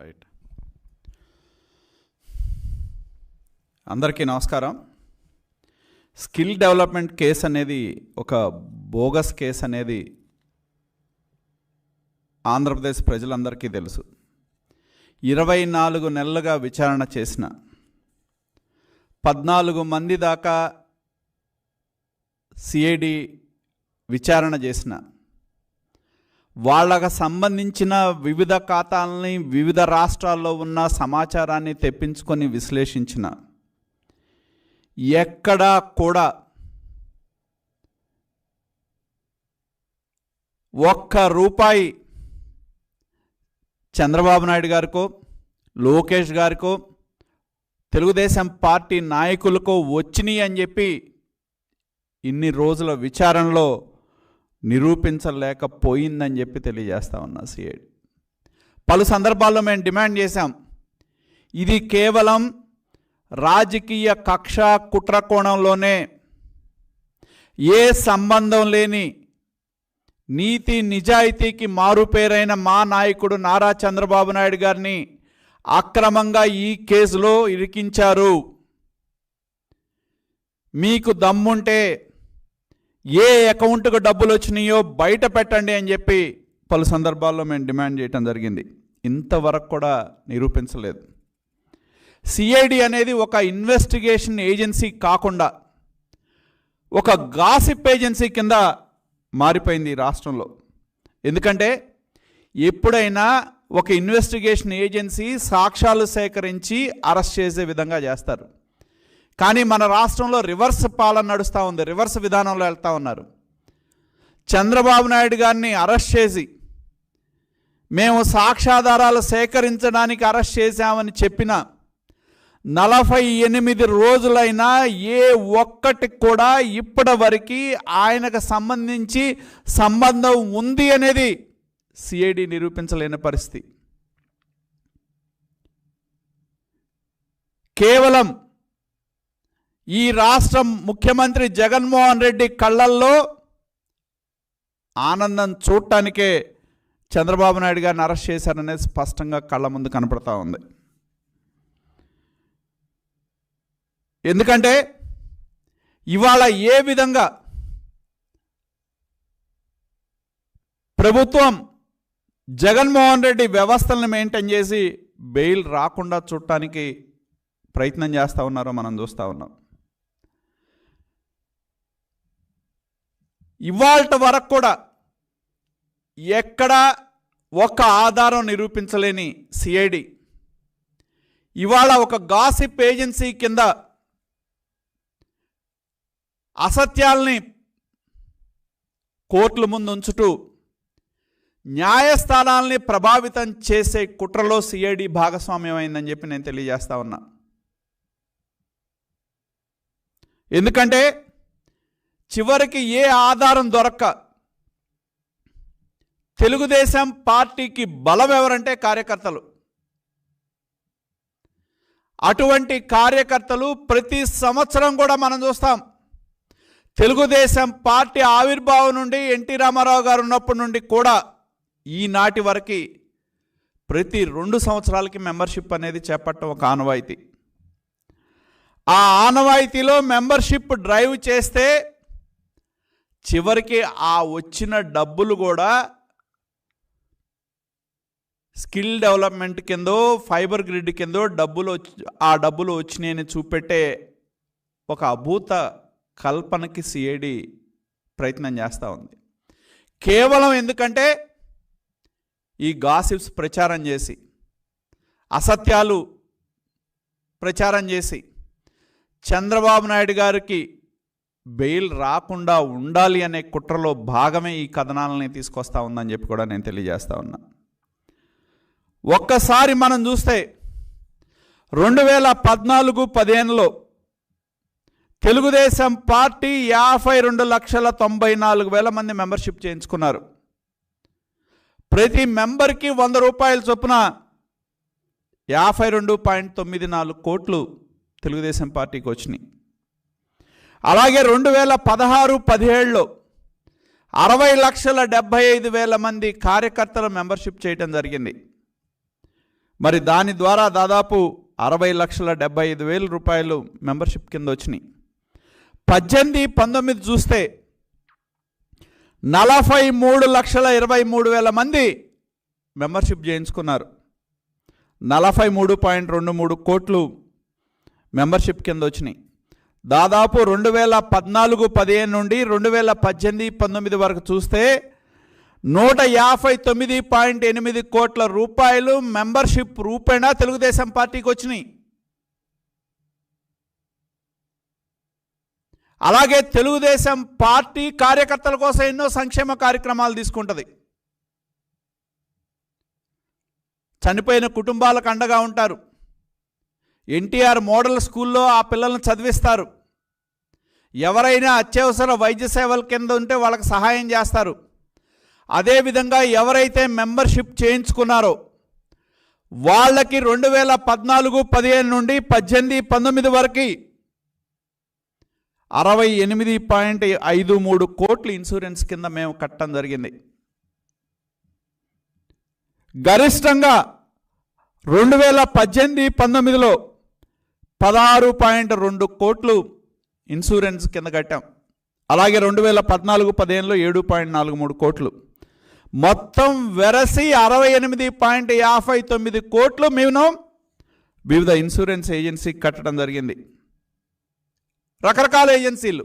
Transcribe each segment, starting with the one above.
Right. అందరికీ నమస్కారం. Skill development case అనేది ఒక బోగస్ కేసు అనేది ఆంధ్రప్రదేశ్ ప్రజలందరికీ తెలుసు. 24 నెలలుగా విచారణ చేసిన 14 మంది దాకా సిఐడి విచారణ చేసిన వాళ్ళకు సంబంధించిన వివిధ ఖాతాలని వివిధ రాష్ట్రాల్లో ఉన్న సమాచారాన్ని తెప్పించుకొని విశ్లేషించిన ఎక్కడా కూడా ₹1 చంద్రబాబు నాయుడు గారికో లోకేష్ గారికో తెలుగుదేశం పార్టీ నాయకులకో వచ్చినాయి అని చెప్పి ఇన్ని రోజుల విచారణలో నిరూపించలేకపోయిందని చెప్పి తెలియజేస్తా ఉన్నా సిఐడి. పలు సందర్భాల్లో మేము డిమాండ్ చేశాం, ఇది కేవలం రాజకీయ కక్ష కుట్ర కోణంలోనే, ఏ సంబంధం లేని నీతి నిజాయితీకి మారుపేరైన మా నాయకుడు నారా చంద్రబాబు నాయుడు గారిని అక్రమంగా ఈ కేసులో ఇరికించారు. మీకు దమ్ముంటే ఏ అకౌంట్కు డబ్బులు వచ్చినాయో బయట పెట్టండి అని చెప్పి పలు సందర్భాల్లో మేము డిమాండ్ చేయటం జరిగింది. ఇంతవరకు కూడా నిరూపించలేదు. సిఐడి అనేది ఒక ఇన్వెస్టిగేషన్ ఏజెన్సీ కాకుండా ఒక గాసిప్ ఏజెన్సీ కింద మారిపోయింది రాష్ట్రంలో. ఎందుకంటే ఎప్పుడైనా ఒక ఇన్వెస్టిగేషన్ ఏజెన్సీ సాక్ష్యాలు సేకరించి అరెస్ట్ చేసే విధంగా చేస్తారు. కానీ మన రాష్ట్రంలో రివర్స్ పాలన నడుస్తూ ఉంది, రివర్స్ విధానంలో వెళ్తూ ఉన్నారు. చంద్రబాబు నాయుడు గారిని అరెస్ట్ చేసి మేము సాక్ష్యాధారాలు సేకరించడానికి అరెస్ట్ చేశామని చెప్పిన 48 రోజులైనా ఏ ఒక్కటి కూడా ఇప్పటి వరకు ఆయనకు సంబంధించి సంబంధం ఉంది అనేది సిఐడి నిరూపించలేని పరిస్థితి. కేవలం ఈ రాష్ట్ర ముఖ్యమంత్రి జగన్మోహన్ రెడ్డి కళ్ళల్లో ఆనందం చూడటానికే చంద్రబాబు నాయుడు గారిని అరెస్ట్ చేశారనేది స్పష్టంగా కళ్ళ ముందు కనపడతా ఉంది. ఎందుకంటే ఇవాళ ఏ విధంగా ప్రభుత్వం జగన్మోహన్ రెడ్డి వ్యవస్థలను మెయింటైన్ చేసి బెయిల్ రాకుండా చూడటానికి ప్రయత్నం చేస్తూ ఉన్నారో మనం చూస్తూ ఉన్నాం. ఇవాళ వరకు కూడా ఎక్కడ ఒక ఆధారం నిరూపించలేని సిఐడి ఇవాళ ఒక గాసిప్ ఏజెన్సీ కింద అసత్యాల్ని కోర్టుల ముందు ఉంచుతూ న్యాయస్థానాల్ని ప్రభావితం చేసే కుట్రలో సిఐడి భాగస్వామ్యం అయిందని చెప్పి నేను తెలియజేస్తా ఉన్నా. ఎందుకంటే చివరికి ఏ ఆధారం దొరక్క తెలుగుదేశం పార్టీకి బలం ఎవరంటే కార్యకర్తలు. అటువంటి కార్యకర్తలు ప్రతి సంవత్సరం కూడా మనం చూస్తాం. తెలుగుదేశం పార్టీ ఆవిర్భావం నుండి ఎన్టీ రామారావు గారు ఉన్నప్పటి నుండి కూడా ఈనాటి వరకు ప్రతి 2 సంవత్సరాలకి మెంబర్షిప్ అనేది చేపట్టడం ఒక ఆనవాయితీ. ఆ ఆనవాయితీలో మెంబర్షిప్ డ్రైవ్ చేస్తే చివరికి ఆ వచ్చిన డబ్బులు కూడా స్కిల్ డెవలప్మెంట్ కిందో ఫైబర్ గ్రిడ్ కిందో ఆ డబ్బులు వచ్చినాయని చూపెట్టే ఒక అభూత కల్పనకి సిఐడి ప్రయత్నం చేస్తూ ఉంది. కేవలం ఎందుకంటే ఈ గాసిప్స్ ప్రచారం చేసి అసత్యాలు ప్రచారం చేసి చంద్రబాబు నాయుడు గారికి బెయిల్ రాకుండా ఉండాలి అనే కుట్రలో భాగమే ఈ కథనాలని తీసుకొస్తా ఉందని చెప్పి కూడా నేను తెలియజేస్తా ఉన్నా. ఒక్కసారి మనం చూస్తే 2014-15లో తెలుగుదేశం పార్టీ 52,94,000 మంది మెంబర్షిప్ చేయించుకున్నారు. ప్రతి మెంబర్కి ₹100 చొప్పున 52.94 కోట్లు తెలుగుదేశం పార్టీకి వచ్చినాయి. అలాగే 2016-17లో 60,75,000 మంది కార్యకర్తల మెంబర్షిప్ చేయటం జరిగింది. మరి దాని ద్వారా దాదాపు 60,75,000 రూపాయలు మెంబర్షిప్ కింద వచ్చినాయి. 18-19 చూస్తే 43,23,000 మంది మెంబర్షిప్ చేయించుకున్నారు. 43.23 కోట్లు మెంబర్షిప్ కింద వచ్చినాయి. దాదాపు 2014-15 నుండి 2018-19 వరకు చూస్తే 159.8 కోట్ల రూపాయలు మెంబర్షిప్ రూపేణా తెలుగుదేశం పార్టీకి వచ్చినాయి. అలాగే తెలుగుదేశం పార్టీ కార్యకర్తల కోసం ఎన్నో సంక్షేమ కార్యక్రమాలు తీసుకుంటుంది. చనిపోయిన కుటుంబాలకు అండగా ఉంటారు. ఎన్టీఆర్ మోడల్ స్కూల్లో ఆ పిల్లల్ని చదివిస్తారు. ఎవరైనా అత్యవసర వైద్య సేవల కింద ఉంటే వాళ్ళకి సహాయం చేస్తారు. అదేవిధంగా ఎవరైతే మెంబర్షిప్ చేయించుకున్నారో వాళ్ళకి 2014-15 నుండి 18-19 వరకు 68.53 కోట్లు ఇన్సూరెన్స్ కింద మేము కట్టడం జరిగింది. గరిష్టంగా 2018-19లో 16.2 కోట్లు ఇన్సూరెన్స్ కింద కట్టాం. అలాగే 2014-15లో 7.43 కోట్లు, మొత్తం వెరసి 68.59 కోట్లు మేము వివిధ ఇన్సూరెన్స్ ఏజెన్సీకి కట్టడం జరిగింది. రకరకాల ఏజెన్సీలు,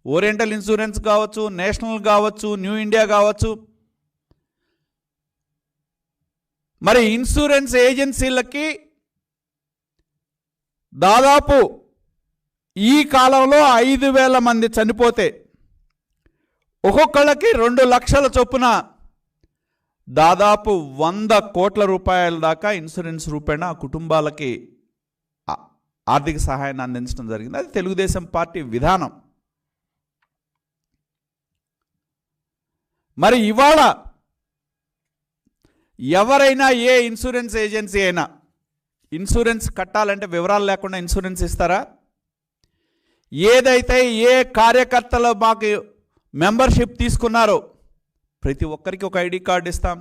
ఓరియంటల్ ఇన్సూరెన్స్ కావచ్చు, నేషనల్ కావచ్చు, న్యూ ఇండియా కావచ్చు. మరి ఇన్సూరెన్స్ ఏజెన్సీలకి దాదాపు ఈ కాలంలో 5,000 మంది చనిపోతే ఒక్కొక్కళ్ళకి 2 లక్షల చొప్పున దాదాపు 100 కోట్ల రూపాయల దాకా ఇన్సూరెన్స్ రూపేణా కుటుంబాలకి ఆర్థిక సహాయాన్ని అందించడం జరిగింది. అది తెలుగుదేశం పార్టీ విధానం. మరి ఇవాళ ఎవరైనా ఏ ఇన్సూరెన్స్ ఏజెన్సీ అయినా ఇన్సూరెన్స్ కట్టాలంటే వివరాలు లేకుండా ఇన్సూరెన్స్ ఇస్తారా? ఏదైతే ఏ కార్యకర్తలు మాకు మెంబర్షిప్ తీసుకున్నారో ప్రతి ఒక్కరికి ఒక ఐడి కార్డు ఇస్తాం.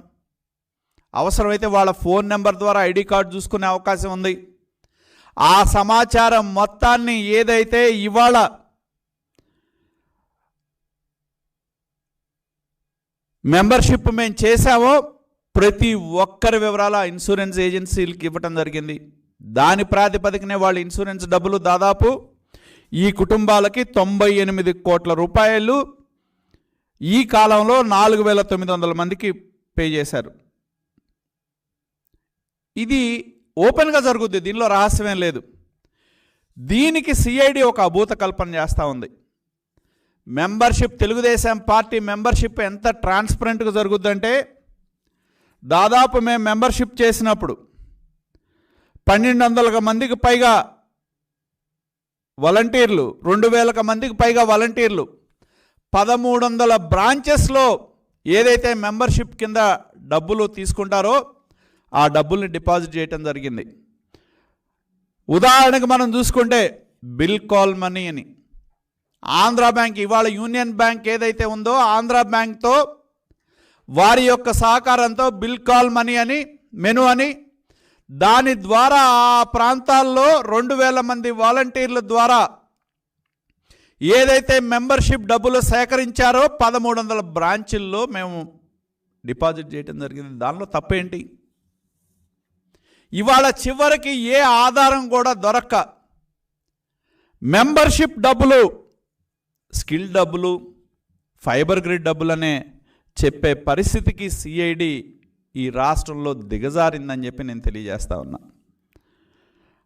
అవసరమైతే వాళ్ళ ఫోన్ నెంబర్ ద్వారా ఐడి కార్డు చూసుకునే అవకాశం ఉంది. ఆ సమాచారం మొత్తాన్ని ఏదైతే ఇవాళ మెంబర్షిప్ మేము చేశామో ప్రతి ఒక్కరి వివరాలు ఇన్సూరెన్స్ ఏజెన్సీలకు ఇవ్వటం జరిగింది. దాని ప్రాతిపదికనే వాళ్ళ ఇన్సూరెన్స్ డబ్బులు దాదాపు ఈ కుటుంబాలకి 98 కోట్ల రూపాయలు ఈ కాలంలో 4,900 మందికి పే చేశారు. ఇది ఓపెన్గా జరుగుద్ది, దీనిలో రహస్యమేం లేదు. దీనికి సిఐడి ఒక అభూత కల్పన చేస్తూ ఉంది. మెంబర్షిప్, తెలుగుదేశం పార్టీ మెంబర్షిప్ ఎంత ట్రాన్స్పరెంట్గా జరుగుద్దంటే దాదాపు మేము మెంబర్షిప్ చేసినప్పుడు 1,200 మందికి పైగా వాలంటీర్లు, 2,000 మందికి పైగా వాలంటీర్లు 1,300 బ్రాంచెస్లో ఏదైతే మెంబర్షిప్ కింద డబ్బులు తీసుకుంటారో ఆ డబ్బుల్ని డిపాజిట్ చేయటం జరిగింది. ఉదాహరణకు మనం చూసుకుంటే బిల్ కాల్ మనీ అని ఆంధ్ర బ్యాంక్, ఇవాళ యూనియన్ బ్యాంక్ ఏదైతే ఉందో ఆంధ్ర బ్యాంక్తో వారి యొక్క సహకారంతో బిల్ కాల్ మనీ అని మెను అని దాని ద్వారా ఆ ప్రాంతాల్లో 2,000 మంది వాలంటీర్ల ద్వారా ఏదైతే మెంబర్షిప్ డబ్బులు సేకరించారో 1,300 బ్రాంచుల్లో మేము డిపాజిట్ చేయటం జరిగింది. దానిలో తప్పేంటి? ఇవాళ చివరికి ఏ ఆధారం కూడా దొరక్క మెంబర్షిప్ డబ్బులు స్కిల్ డబ్బులు, ఫైబర్ గ్రిడ్ డబ్బులనే చెప్పే పరిస్థితికి సిఐడి ఈ రాష్ట్రంలో దిగజారిందని చెప్పి నేను తెలియజేస్తా ఉన్నా.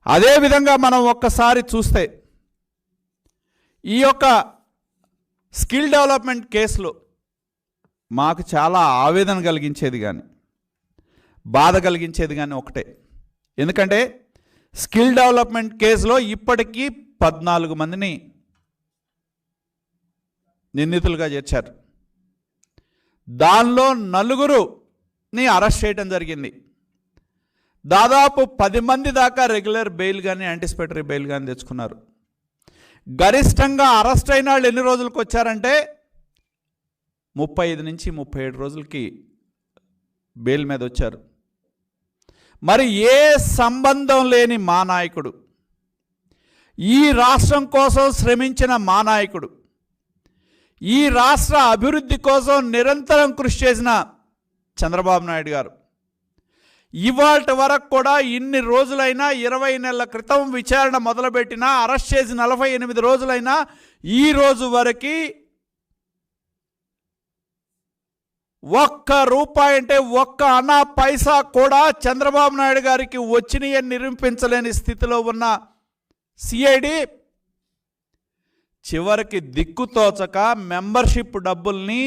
అదేవిధంగా మనం ఒక్కసారి చూస్తే ఈ యొక్క స్కిల్ డెవలప్మెంట్ కేసులో మాకు చాలా ఆవేదన కలిగించేది కానీ బాధ కలిగించేది కానీ ఒకటే. ఎందుకంటే స్కిల్ డెవలప్మెంట్ కేసులో ఇప్పటికీ 14 మందిని నిందితులుగా చేర్చారు. దానిలో 4 అరెస్ట్ చేయడం జరిగింది. దాదాపు 10 మంది దాకా రెగ్యులర్ బెయిల్ కానీ యాంటిసిపేటరీ బెయిల్ కానీ తెచ్చుకున్నారు. గరిష్టంగా అరెస్ట్ అయిన వాళ్ళు ఎన్ని రోజులకు వచ్చారంటే 35 నుంచి 37 రోజులకి బెయిల్ మీద వచ్చారు. మరి ఏ సంబంధం లేని మా నాయకుడు, ఈ రాష్ట్రం కోసం శ్రమించిన మా నాయకుడు, ఈ రాష్ట్ర అభివృద్ధి కోసం నిరంతరం కృషి చేసిన చంద్రబాబు నాయుడు గారు ఇవాళ వరకు కూడా ఇన్ని రోజులైనా 20 నెలల క్రితం విచారణ మొదలుపెట్టినా అరెస్ట్ చేసి 48 రోజులైనా ఈ రోజు వరకు ఒక్క రూపాయి అంటే ఒక్క అనా పైసా కూడా చంద్రబాబు నాయుడు గారికి వచ్చినాయని నిరూపించలేని స్థితిలో ఉన్న సిఐడి చివరికి దిక్కుతోచక మెంబర్షిప్ డబ్బుల్ని,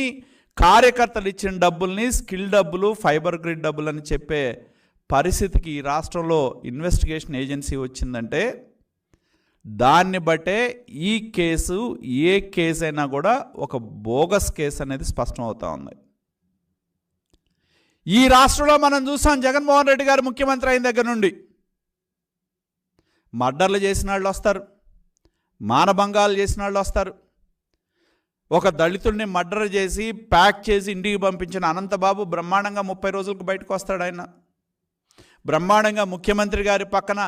కార్యకర్తలు ఇచ్చిన డబ్బుల్ని స్కిల్ డబ్బులు, ఫైబర్ గ్రిడ్ డబ్బులు అని చెప్పే పరిస్థితికి ఈ రాష్ట్రంలో ఇన్వెస్టిగేషన్ ఏజెన్సీ వచ్చిందంటే దాన్ని బట్టే ఈ కేసు ఏ కేసు అయినా కూడా ఒక బోగస్ కేసు అనేది స్పష్టం అవుతా ఉంది. ఈ రాష్ట్రంలో మనం చూసాం, జగన్మోహన్ రెడ్డి గారు ముఖ్యమంత్రి అయిన దగ్గర నుండి మర్డర్లు చేసిన వాళ్ళు వస్తారు, మానభంగాలు చేసిన వాళ్ళు వస్తారు. ఒక దళితుడిని మర్డర్ చేసి ప్యాక్ చేసి ఇంటికి పంపించిన అనంతబాబు బ్రహ్మాండంగా 30 రోజులకు బయటకు వస్తాడు. ఆయన బ్రహ్మాండంగా ముఖ్యమంత్రి గారి పక్కన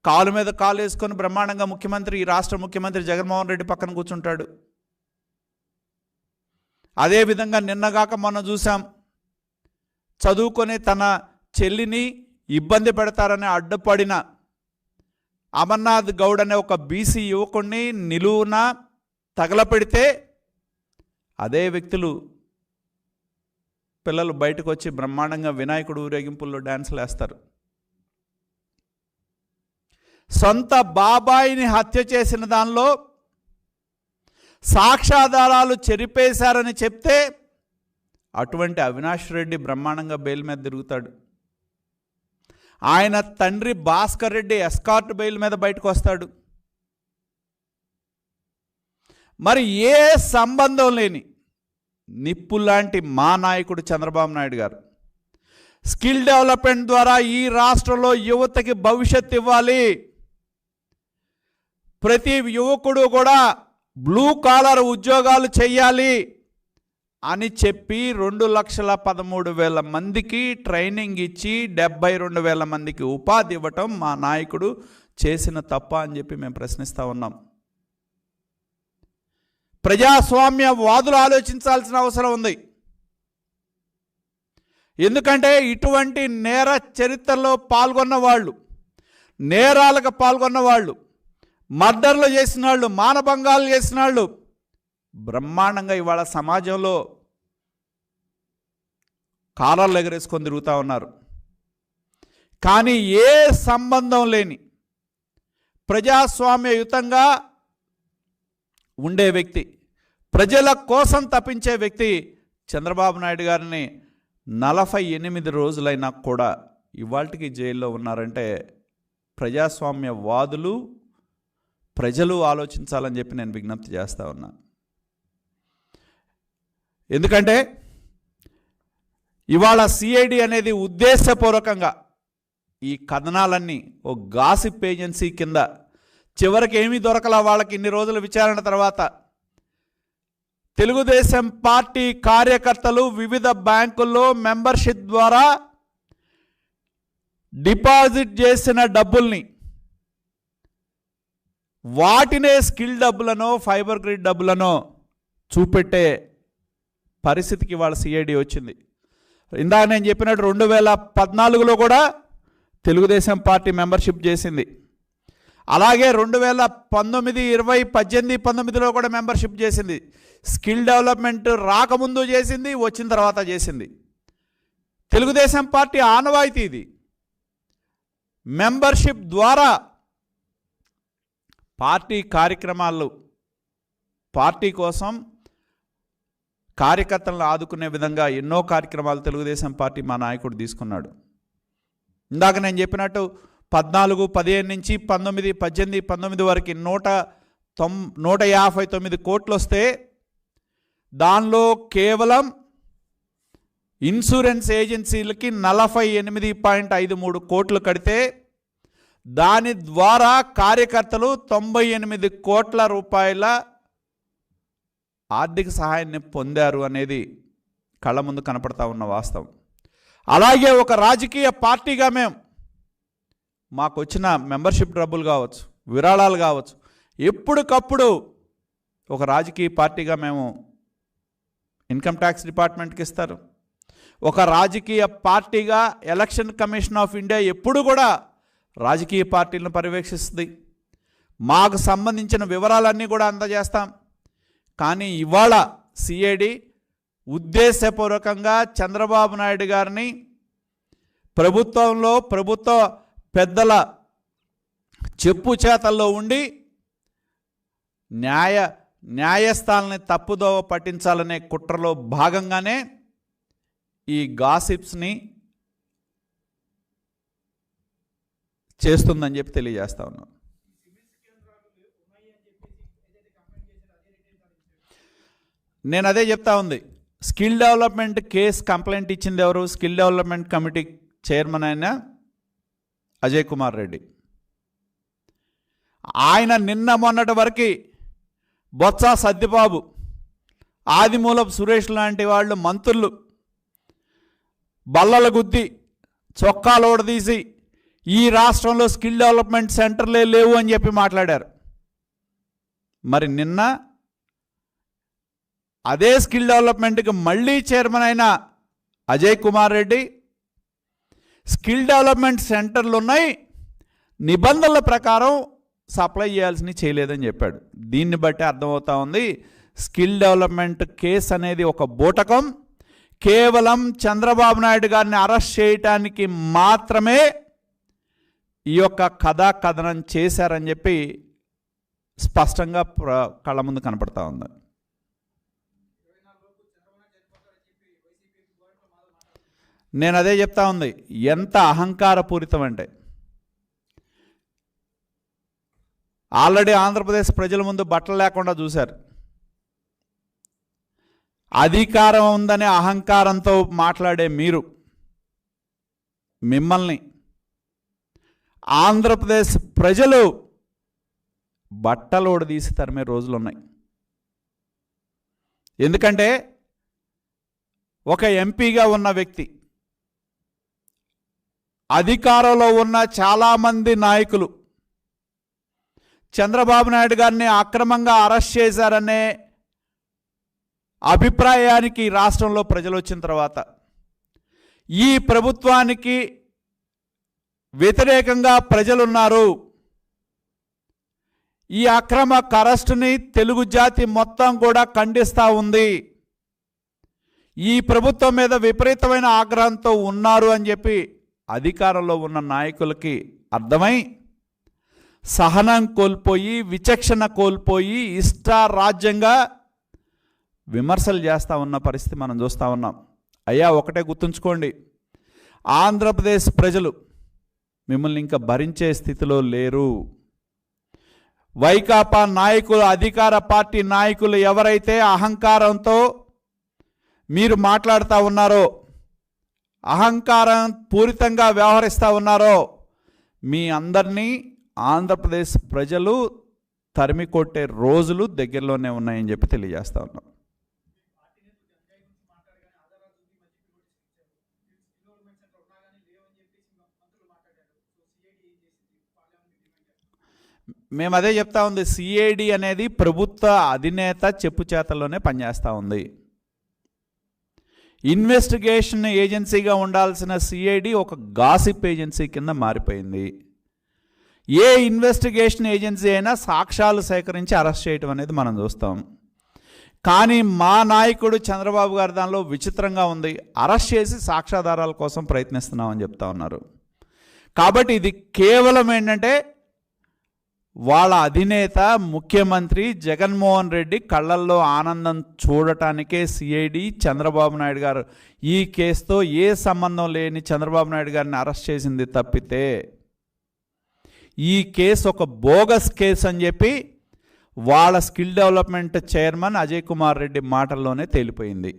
కాలు మీద కాలు వేసుకొని బ్రహ్మాండంగా ముఖ్యమంత్రి, ఈ రాష్ట్ర ముఖ్యమంత్రి జగన్మోహన్ రెడ్డి పక్కన కూర్చుంటాడు. అదేవిధంగా నిన్నగాక మొన్న చూసాం, చదువుకొని తన చెల్లిని ఇబ్బంది పెడతారని అడ్డుపడిన అమర్నాథ్ గౌడ్ అనే ఒక బీసీ యువకుడిని నిలువున తగలపెడితే అదే వ్యక్తులు పిల్లలు బయటకు వచ్చి బ్రహ్మాండంగా వినాయకుడు ఊరేగింపుల్లో డ్యాన్సులు వేస్తారు. సొంత బాబాయిని హత్య చేసిన దానిలో సాక్ష్యాధారాలు చెరిపేశారని చెప్తే అటువంటి అవినాష్ రెడ్డి బ్రహ్మాండంగా బెయిల్ మీద తిరుగుతాడు. ఆయన తండ్రి భాస్కర్ రెడ్డి ఎస్కార్ట్ బెయిల్ మీద బయటకు వస్తాడు. మరి ఏ సంబంధం లేని నిప్పు లాంటి మా నాయకుడు చంద్రబాబు నాయుడు గారు స్కిల్ డెవలప్మెంట్ ద్వారా ఈ రాష్ట్రంలో యువతకి భవిష్యత్తు ఇవ్వాలి, ప్రతి యువకుడు కూడా బ్లూ కాలర్ ఉద్యోగాలు చేయాలి అని చెప్పి 2,13,000 మందికి ట్రైనింగ్ ఇచ్చి 72,000 మందికి ఉపాధి ఇవ్వటం మా నాయకుడు చేసిన తప్ప అని చెప్పి మేము ప్రశ్నిస్తూ ఉన్నాం. ప్రజాస్వామ్య వాదులు ఆలోచించాల్సిన అవసరం ఉంది. ఎందుకంటే ఇటువంటి నేర చరిత్రలో పాల్గొన్న వాళ్ళు, నేరాలకు పాల్గొన్న వాళ్ళు, మర్డర్లు చేసిన వాళ్ళు, మానభంగాలు చేసిన వాళ్ళు బ్రహ్మాండంగా ఇవాళ సమాజంలో కాలర్లు ఎగరేసుకొని తిరుగుతూ ఉన్నారు. కానీ ఏ సంబంధం లేని ప్రజాస్వామ్యయుతంగా ఉండే వ్యక్తి, ప్రజల కోసం తప్పించే వ్యక్తి చంద్రబాబు నాయుడు గారిని 48 రోజులైనా కూడా ఇవాళకి జైల్లో ఉన్నారంటే ప్రజాస్వామ్య వాదులు, ప్రజలు ఆలోచించాలని చెప్పి నేను విజ్ఞప్తి చేస్తూ ఉన్నా. ఎందుకంటే ఇవాళ సిఐడి అనేది ఉద్దేశపూర్వకంగా ఈ కథనాలన్నీ ఓ గాసిప్ ఏజెన్సీ కింద చివరికి ఏమీ దొరకలా వాళ్ళకి ఇన్ని రోజుల విచారణ తర్వాత తెలుగుదేశం పార్టీ కార్యకర్తలు వివిధ బ్యాంకుల్లో మెంబర్షిప్ ద్వారా డిపాజిట్ చేసిన డబ్బుల్ని వాటినే స్కిల్ డబ్బులనో ఫైబర్ గ్రిడ్ డబ్బులనో చూపెట్టే పరిస్థితికి వాళ్ళ సిఐడి వచ్చింది. ఇందాక నేను చెప్పినట్టు 2014లో కూడా తెలుగుదేశం పార్టీ మెంబర్షిప్ చేసింది. అలాగే 2019, 20, 18, 19లో కూడా మెంబర్షిప్ చేసింది. స్కిల్ డెవలప్మెంట్ రాకముందు చేసింది, వచ్చిన తర్వాత చేసింది. తెలుగుదేశం పార్టీ ఆనవాయితీ ఇది. మెంబర్షిప్ ద్వారా పార్టీ కార్యక్రమాలు, పార్టీ కోసం కార్యకర్తలను ఆదుకునే విధంగా ఎన్నో కార్యక్రమాలు తెలుగుదేశం పార్టీ మా నాయకుడు తీసుకున్నాడు. ఇందాక నేను చెప్పినట్టు 14, 15 నుంచి 19, 18, 19 వరకు 159 కోట్లు వస్తే దానిలో కేవలం ఇన్సూరెన్స్ ఏజెన్సీలకి 48.53 కోట్లు కడితే దాని ద్వారా కార్యకర్తలు 98 కోట్ల రూపాయల ఆర్థిక సహాయాన్ని పొందారు అనేది కళ్ళ ముందు కనపడతా ఉన్న వాస్తవం. అలాగే ఒక రాజకీయ పార్టీగా మాకు వచ్చిన మెంబర్షిప్ డబ్బులు కావచ్చు, విరాళాలు కావచ్చు, ఎప్పటికప్పుడు ఒక రాజకీయ పార్టీగా మేము ఇన్కమ్ ట్యాక్స్ డిపార్ట్మెంట్కి ఇస్తారు. ఒక రాజకీయ పార్టీగా ఎలక్షన్ కమిషన్ ఆఫ్ ఇండియా ఎప్పుడు కూడా రాజకీయ పార్టీలను పర్యవేక్షిస్తుంది. మాకు సంబంధించిన వివరాలన్నీ కూడా అందజేస్తాం. కానీ ఇవాళ సిఐడి ఉద్దేశపూర్వకంగా చంద్రబాబు నాయుడు గారిని ప్రభుత్వ పెద్దల చెప్పు చేతల్లో ఉండి న్యాయస్థానాన్ని తప్పుదోవ పట్టించాలనే కుట్రలో భాగంగానే ఈ గాసిప్స్ని చేస్తుందని చెప్పి తెలియజేస్తా ఉన్నాం. నేను అదే చెప్తా ఉంది. స్కిల్ డెవలప్మెంట్ కేసు కంప్లైంట్ ఇచ్చింది ఎవరు? స్కిల్ డెవలప్మెంట్ కమిటీ చైర్మన్ అయిన అజయ్ కుమార్ రెడ్డి. ఆయన నిన్న మొన్నటి వరకు బొత్స సత్యబాబు, ఆదిమూలపు సురేష్ లాంటి వాళ్ళు మంత్రులు బల్లల గుద్ది చొక్కాలు ఓడదీసి ఈ రాష్ట్రంలో స్కిల్ డెవలప్మెంట్ సెంటర్లే లేవు అని చెప్పి మాట్లాడారు. మరి నిన్న అదే స్కిల్ డెవలప్మెంట్కి మళ్ళీ చైర్మన్ అయిన అజయ్ కుమార్ రెడ్డి స్కిల్ డెవలప్మెంట్ సెంటర్లు ఉన్నాయి, నిబంధనల ప్రకారం సప్లై చేయాల్సినవి చేయలేదని చెప్పాడు. దీన్ని బట్టి అర్థమవుతా ఉంది స్కిల్ డెవలప్మెంట్ కేసు అనేది ఒక బూటకం. కేవలం చంద్రబాబు నాయుడు గారిని అరెస్ట్ చేయటానికి మాత్రమే ఈ యొక్క కథనం చేశారని చెప్పి స్పష్టంగా కళ్ళ ముందు కనపడతా ఉంది. నేను అదే చెప్తా ఉంది, ఎంత అహంకారపూరితం అంటే ఆల్రెడీ ఆంధ్రప్రదేశ్ ప్రజల ముందు బట్టలు లేకుండా చూశారు. అధికారం ఉందనే అహంకారంతో మాట్లాడే మిమ్మల్ని ఆంధ్రప్రదేశ్ ప్రజలు బట్టలోడు తీసి తరిమే రోజులు ఉన్నాయి. ఎందుకంటే ఒక ఎంపీగా ఉన్న వ్యక్తి, అధికారంలో ఉన్న చాలామంది నాయకులు చంద్రబాబు నాయుడు గారిని అక్రమంగా అరెస్ట్ చేశారనే అభిప్రాయానికి రాష్ట్రంలో ప్రజలు వచ్చిన తర్వాత ఈ ప్రభుత్వానికి వ్యతిరేకంగా ప్రజలున్నారు. ఈ అక్రమ అరెస్టుని తెలుగు జాతి మొత్తం కూడా ఖండిస్తూ ఉంది. ఈ ప్రభుత్వం మీద విపరీతమైన ఆగ్రహంతో ఉన్నారు అని చెప్పి అధికారంలో ఉన్న నాయకులకి అర్థమై సహనం కోల్పోయి, విచక్షణ కోల్పోయి ఇష్టారాజ్యంగా విమర్శలు చేస్తూ ఉన్న పరిస్థితి మనం చూస్తూ ఉన్నాం. అయ్యా ఒకటే గుర్తుంచుకోండి, ఆంధ్రప్రదేశ్ ప్రజలు మిమ్మల్ని ఇంకా భరించే స్థితిలో లేరు. వైకాపా నాయకులు, అధికార పార్టీ నాయకులు ఎవరైతే అహంకారంతో మీరు మాట్లాడుతూ ఉన్నారో, అహంకారం పూరితంగా వ్యవహరిస్తూ ఉన్నారో, మీ అందరినీ ఆంధ్రప్రదేశ్ ప్రజలు తరిమి కొట్టే రోజులు దగ్గరలోనే ఉన్నాయని చెప్పి తెలియజేస్తా ఉన్నాం. మేము అదే చెప్తా ఉంది, సిఐడి అనేది ప్రభుత్వ అధినేత చెప్పు చేతల్లోనే పనిచేస్తూ ఉంది. ఇన్వెస్టిగేషన్ ఏజెన్సీగా ఉండాల్సిన సిఐడి ఒక గాసిప్ ఏజెన్సీ కింద మారిపోయింది. ఏ ఇన్వెస్టిగేషన్ ఏజెన్సీ అయినా సాక్ష్యాలు సేకరించి అరెస్ట్ చేయడం అనేది మనం చూస్తాం. కానీ మా నాయకుడు చంద్రబాబు గారి దానిలో విచిత్రంగా ఉంది, అరెస్ట్ చేసి సాక్ష్యాధారాల కోసం ప్రయత్నిస్తున్నామని చెప్తా ఉన్నారు. కాబట్టి ఇది కేవలం ఏంటంటే వాళ్ళ అధినేత ముఖ్యమంత్రి జగన్మోహన్ రెడ్డి కళ్ళల్లో ఆనందం చూడటానికే సిఐడి చంద్రబాబు నాయుడు గారు ఈ కేసుతో ఏ సంబంధం లేని చంద్రబాబు నాయుడు గారిని అరెస్ట్ చేసింది తప్పితే ఈ కేసు ఒక బోగస్ కేసు అని చెప్పి వాళ్ళ skill development chairman Ajay Kumar Reddy మాటల్లోనే తేలిపోయింది.